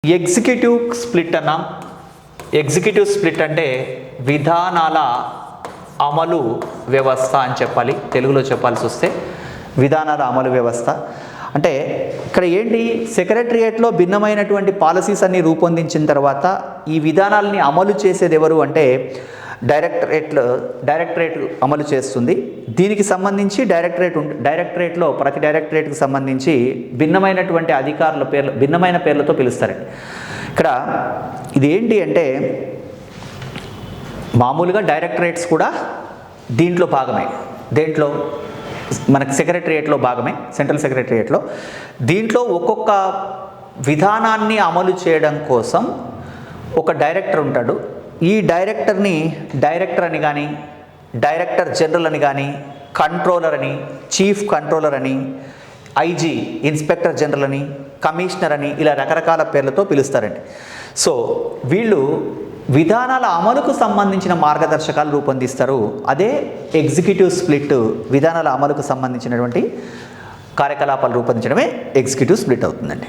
Executive split అన్నాం. Executive split అంటే విధానాల అమలు వ్యవస్థ అని చెప్పాలి, తెలుగులో చెప్పాల్సి వస్తే విధానాల అమలు వ్యవస్థ అంటే ఇక్కడ ఏంటి, సెక్రటరియేట్లో భిన్నమైనటువంటి పాలసీస్ అన్ని రూపొందించిన తర్వాత ఈ విధానాలని అమలు చేసేది ఎవరు అంటే డైరెక్టరేట్ అమలు చేస్తుంది. దీనికి సంబంధించి డైరెక్టరేట్లో ప్రతి డైరెక్టరేట్కి సంబంధించి భిన్నమైనటువంటి అధికారుల పేర్లు, భిన్నమైన పేర్లతో పిలుస్తారండి. ఇక్కడ ఇది ఏంటి అంటే మామూలుగా డైరెక్టరేట్స్ కూడా దీంట్లో భాగమే, దేంట్లో మనకి సెక్రటరియేట్లో భాగమే, సెంట్రల్ సెక్రటరియేట్లో. దీంట్లో ఒక్కొక్క విధానాన్ని అమలు చేయడం కోసం ఒక డైరెక్టర్ ఉంటాడు. ఈ డైరెక్టర్ని డైరెక్టర్ అని కానీ, డైరెక్టర్ జనరల్ అని కానీ, కంట్రోలర్ అని, చీఫ్ కంట్రోలర్ అని, ఐజీ ఇన్స్పెక్టర్ జనరల్ అని, కమిషనర్ అని ఇలా రకరకాల పేర్లతో పిలుస్తారండి. సో వీళ్ళు విధానాల అమలుకు సంబంధించిన మార్గదర్శకాలు రూపొందిస్తారు. అదే ఎగ్జిక్యూటివ్ స్ప్లిట్, విధానాల అమలుకు సంబంధించినటువంటి కార్యకలాపాలు రూపొందించడమే ఎగ్జిక్యూటివ్ స్ప్లిట్ అవుతుందండి.